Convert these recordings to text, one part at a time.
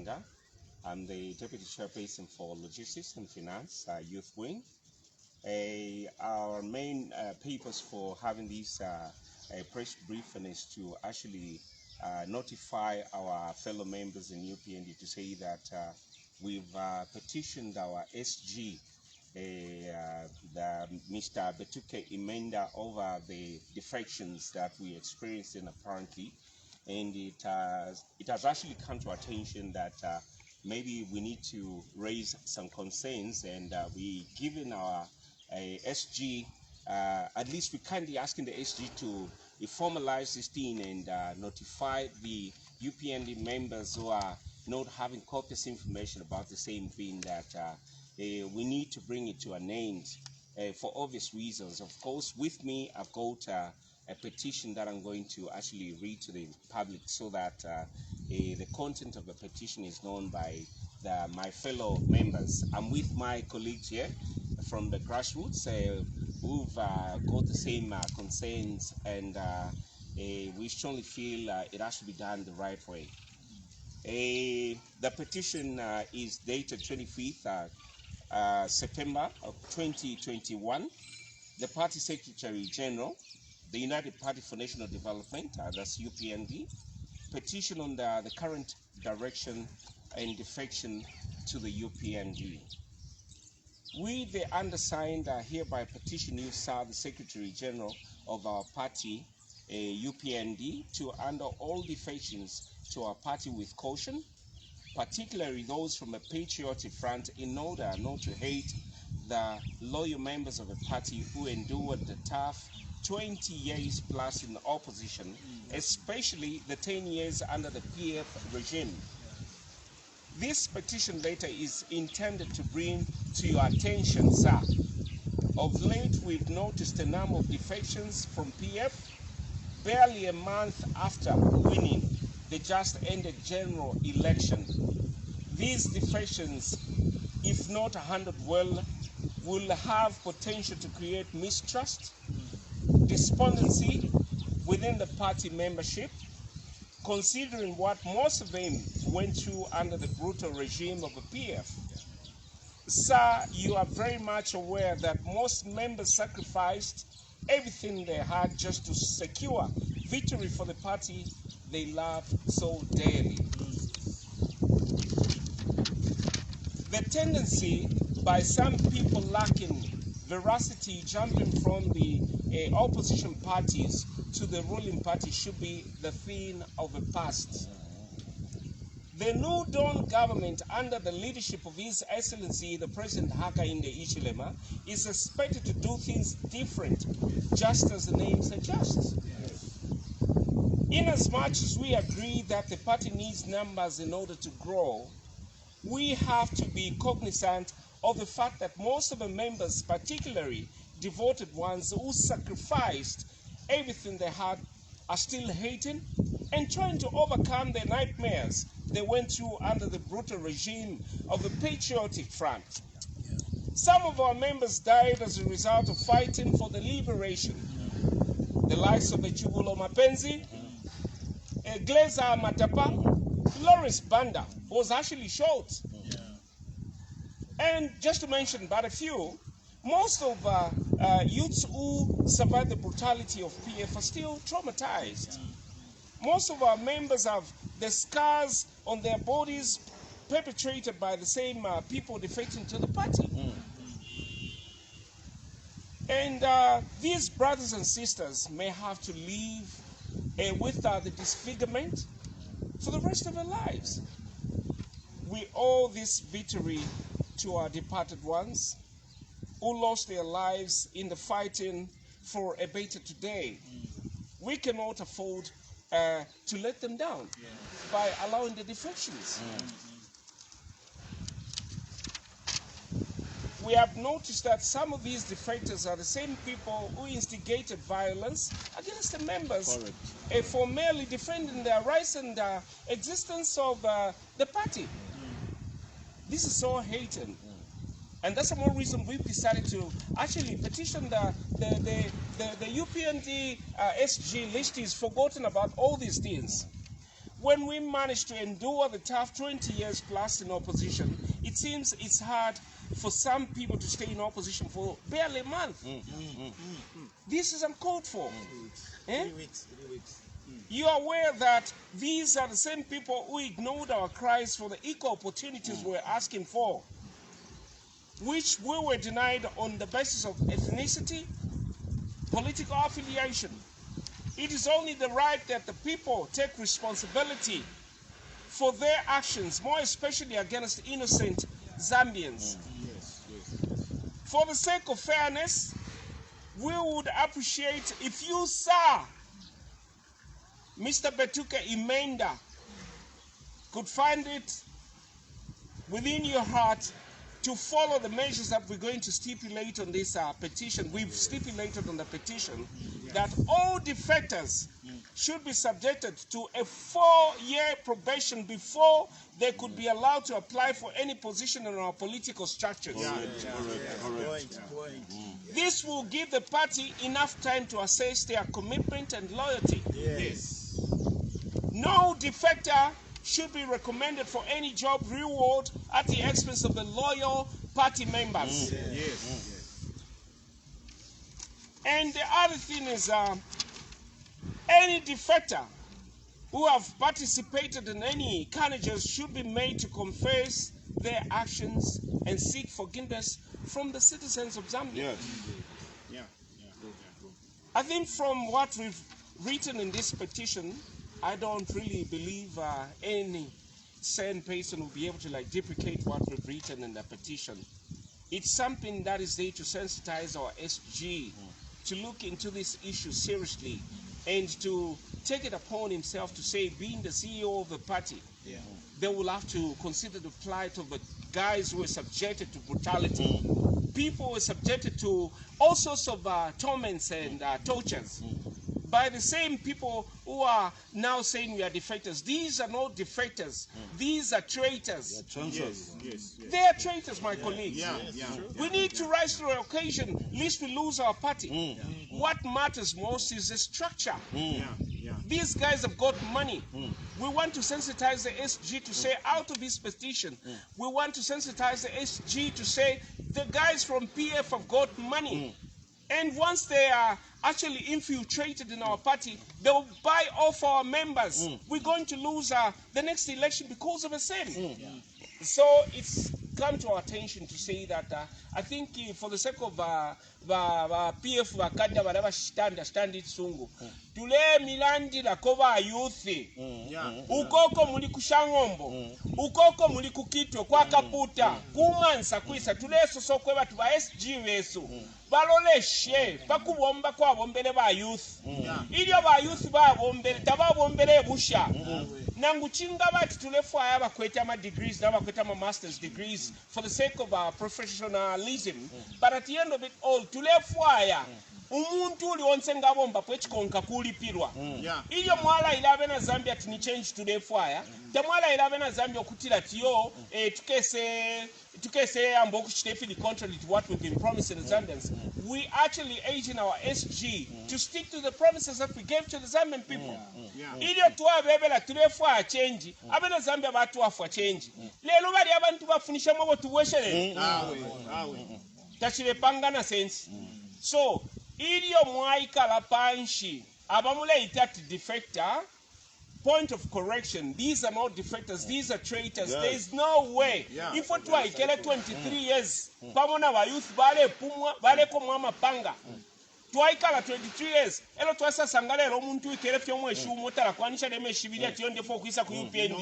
Imanda. I'm the Deputy Chairperson for Logistics and Finance, Youth Wing. Our main purpose for having this press briefing is to actually notify our fellow members in UPND to say that we've petitioned our SG, Mr. Betuke Imanda, over the defections that we experienced in apparently, and it has actually come to attention that maybe we need to raise some concerns, and we given our SG, at least we kindly asking the SG to formalize this thing and notify the UPND members who are not having copious information about the same thing that we need to bring it to an end for obvious reasons. Of course, with me, I've got a petition that I'm going to actually read to the public so that the content of the petition is known by my fellow members. I'm with my colleagues here from the grassroots who've got the same concerns, and we strongly feel it has to be done the right way. The petition is dated 25th September of 2021. The Party Secretary General, the United Party for National Development, that's UPND, petition on the current direction and defection to the UPND. We, the undersigned, hereby petition you, sir, the Secretary General of our party, UPND, to handle all defections to our party with caution, particularly those from a patriotic front, in order not to hate the loyal members of the party who endured the tough 20 years plus in opposition, especially the 10 years under the PF regime. This petition letter is intended to bring to your attention, sir. Of late, we've noticed a number of defections from PF barely a month after winning the just ended general election. These defections, if not handled well, will have potential to create mistrust, despondency within the party membership, considering what most of them went through under the brutal regime of the PF. Sir, you are very much aware that most members sacrificed everything they had just to secure victory for the party they loved so dearly. The tendency by some people lacking veracity, jumping from the opposition parties to the ruling party, should be the thing of the past. The new Dawn government, under the leadership of His Excellency the President Hakainde Hichilema, is expected to do things different, just as the name suggests. Inasmuch as we agree that the party needs numbers in order to grow, we have to be cognizant of the fact that most of the members, particularly devoted ones who sacrificed everything they had, are still hating and trying to overcome the nightmares they went through under the brutal regime of the patriotic front. Some of our members died as a result of fighting for the liberation. The likes of Chubulo Mapenzi, Gleza Matapa, Lawrence Banda was actually shot. And just to mention but a few, most of youths who survived the brutality of PF are still traumatized. Most of our members have the scars on their bodies perpetrated by the same people defecting to the party. And these brothers and sisters may have to live with the disfigurement for the rest of their lives. We owe this victory to our departed ones who lost their lives in the fighting for a better today. We cannot afford to let them down by allowing the defections. We have noticed that some of these defectors are the same people who instigated violence against the members for merely defending their rights and existence of the party. This is so hated. And that's the more reason we've decided to actually petition the UPND SG list is forgotten about all these things. when we manage to endure the tough 20 years plus in opposition, it seems it's hard for some people to stay in opposition for barely a month. This is uncalled for. 3 weeks. You are aware that these are the same people who ignored our cries for the equal opportunities we're asking for, which we were denied on the basis of ethnicity, political affiliation. It is only the right that the people take responsibility for their actions, more especially against innocent Zambians. For the sake of fairness, we would appreciate if you, sir, Mr. Betuke Imanda, could find it within your heart to follow the measures that we're going to stipulate on this petition. We've stipulated on the petition that all defectors should be subjected to a 4-year probation before they could be allowed to apply for any position in our political structures. This will give the party enough time to assess their commitment and loyalty. No defector should be recommended for any job reward at the expense of the loyal party members. And the other thing is, any defector who have participated in any carnages should be made to confess their actions and seek forgiveness from the citizens of Zambia. I think from what we've written in this petition, I don't really believe any sane person will be able to deprecate what we've written in the petition. It's something that is there to sensitize our SG to look into this issue seriously and to take it upon himself to say, being the CEO of the party, they will have to consider the plight of the guys who were subjected to brutality. People were subjected to all sorts of torments and tortures by the same people who are now saying we are defectors. These are not defectors. These are traitors. They are traitors, my colleagues. We need to rise to the occasion, lest we lose our party. What matters most is the structure. These guys have got money. We want to sensitize the SG to say, out of this petition, we want to sensitize the SG to say, the guys from PF have got money. And once they are actually infiltrated in our party, they will buy off our members. We're going to lose the next election because of the same. So it's come to our attention to say that I think for the sake of PF bakadda baraba stand it sungu tule milandi la kova youth ukoko muli kushangombo ukoko muli kukitwe kwa kaputa kumansa kwisa tule soso kweba tuba SG wesu baloleshe pakubomba kwa bombele ba youth ilyo ba youth ba bombele tababombele busha nangu chinga bati tulefu ayaba kweta ama degrees na kweta ama master's degrees for the sake of our professionalism, but at the end of it all tulefu aya umuntu uli onse ngabomba pwechikonka kulipirwa ilyo mwala ilabe na Zambia tini change tulefu aya temwala ilabe na Zambia okutira tiyo tukese ambo kuchitefi the contrary to what we've been promising the Zambians. We actually aging our SG to stick to the promises that we gave to the Zambian people. Ilyo tuwa bebela tulefu aya change abena Zambia batu wafu change lelo bali abantu bafunisha mwobo tuweshele tachile pangana sense. So ilyo mwaika la panshi abamule itati defector. Point of correction, these are not defectors, these are traitors. There is no way. If what I get 23 years, pamona wa youth bale pumwa bale komwa mapanga. Twaikala 23 years. Elo twasa sangale ro muntu ikere fyo mweshu motara kwanisha deme shibilia tionde fo kuisa ku UPND.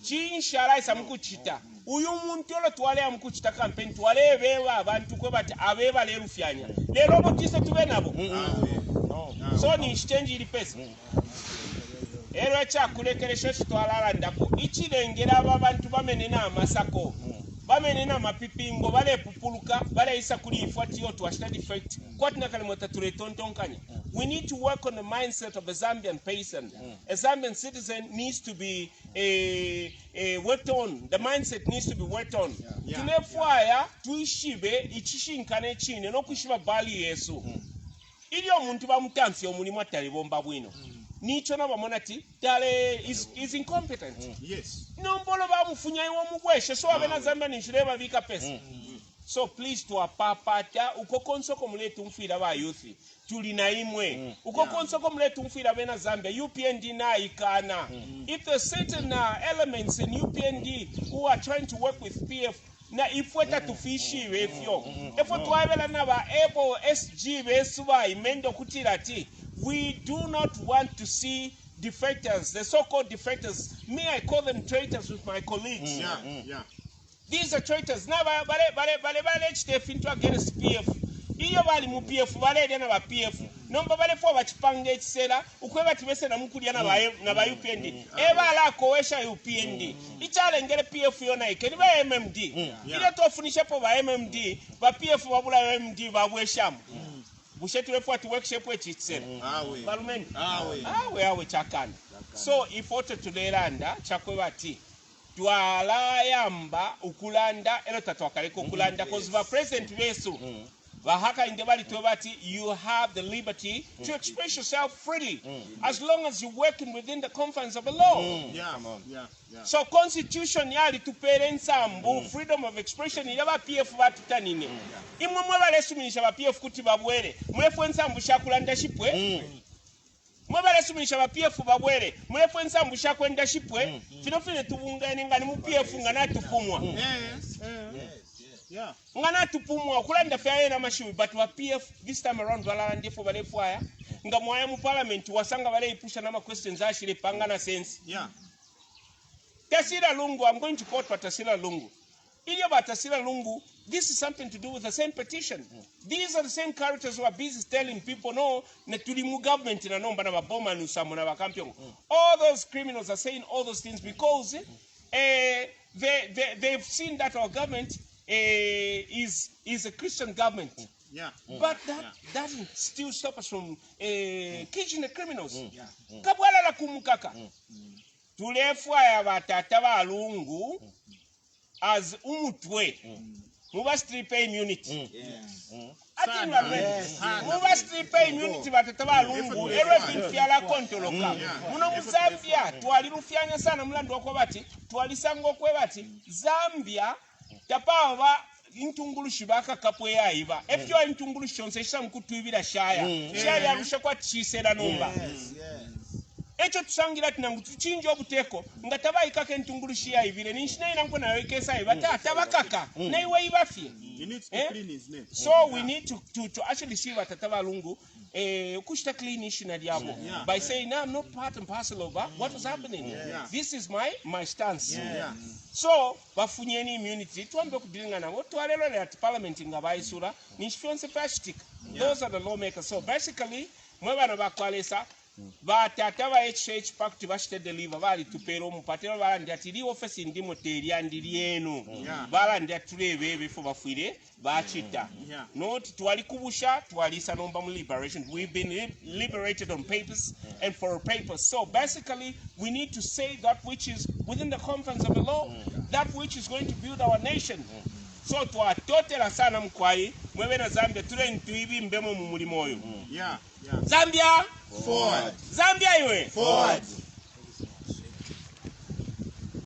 Chinshala isa mkuchita. Uyu muntu olo twale amkuchita campaign twale bewa abantu kwe bati abeba le rufyanya. Lero botise tube nabo. So ni exchange ili pesa. Ero echa kulekeresha shitwalala ndako ichilengera abantu bamenena amasako bamenena amapipingo bale pupuluka bale isa kuli ifuati yoto ashita defect kwatina kale motature tontonkanya. We need to work on the mindset of a Zambian person. A Zambian citizen needs to be worked on. The mindset needs to be worked on. Tunefwaya tuishibe ichishinkane chine no kushiba bali yesu ilyo muntu bamutamfye omulimu atali bomba bwino nicho na bamonati dale is incompetent. Yes. Nombolo ba mufunya iwo mugweshe so abena Zambia nishireba vika pesa. So please to apapata ukokonsoko muletu mfira ba youth tulina imwe ukokonsoko muletu mfira bena Zambia UPND na ikana. If there's certain elements in UPND who are trying to work with PF na ifweta tufishi refyo efo twabela na ba able SG besuba imendo kutirati. We do not want to see defectors, the so-called defectors. Me, I call them traitors with my colleagues. These are traitors. Now, bale HTF into against PF. Iyo bali mu PF, bale dena ba PF. Nomba bale fo bachipanga ekisera, ukweba tibese na mukulya na ba UPND. Eba ala koesha UPND. Ichalengere PF yona ikeni ba MMD. Ile tofunisha po ba MMD, ba PF babula MMD babweshamu. Bushetu wefuati workshop wechitsera. Balumeni. Awe chakana. So ifoto tuleranda chakwe bati. Twala yamba ukulanda elo tatwakaleko ukulanda cause the president wesu bahaka indebali tobati you have the liberty to express yourself freely as long as you're working within the confines of the law. So constitution yali tupere nsambu freedom of expression yaba PF batutanine. Imwe balesumisha ba PF kuti babwere mwefu nsambu shakulanda shipwe. Mwabale sumisha ba PF babwere mwefu nsambu shakwenda shipwe finofine tubungane ngani mu PF ngana tupumwa ngana tupumwa okulanda fyaye na mashiwi but wa PF this time around balala ndefo balefwaya nga mwaya mu parliament wasanga bale ipusha na questions ashire pangana sense. Tasila Lungu, I'm going to quote what Tasila Lungu. Ilio Batasila Lungu, this is something to do with the same petition. These are the same characters who are busy telling people, no, Netulimu government in a number of bomber nusamuna kampion. All those criminals are saying all those things because they've seen that our government is a Christian government. But that doesn't still stop us from catching the criminals. Kabwala la kumukaka. Tulefwaya batata balungu as umutwe muba street pay immunity muba street pay immunity batata balungu erwe binfiala kontoloka muno Zambia twalirufyanya sana mulando wako bati twalisanga okwe bati Zambia tapawa intungulushi baka kapwe yaiba efyo intungulushi onse shamkutubira shaya arusha kwa chisera numba. Echo tusangira tinangu tuchinja obuteko nga tabayika ke ntungulushi ya ibire ninshina nanko na wekesa ibata tabakaka na iwe ibafye. So we need to actually see what Tatabalungu kushta clean issue na diabo by saying no, I'm not part and parcel of what was happening. This is my stance. So bafunyeni immunity tuambe kudilinga na watu walelo at parliament ngabaisura nishifionse plastic. Those are the lawmakers. So basically mwebana bakwalesa batata ba HH pact bashite deliver bali tupero mupatero balandi atiri office ndimo teriandiri enu balandi atulebe befo bafwire bachita not twali kubusha twalisa nomba mu liberation. We've been liberated on papers and for papers. So basically we need to say that which is within the confines of the law, that which is going to build our nation. So twatotera sana mkwai mwewe na Zambia tule ntuibi mbemo mu mulimo oyo. Zambia forward. Zambia iwe forward.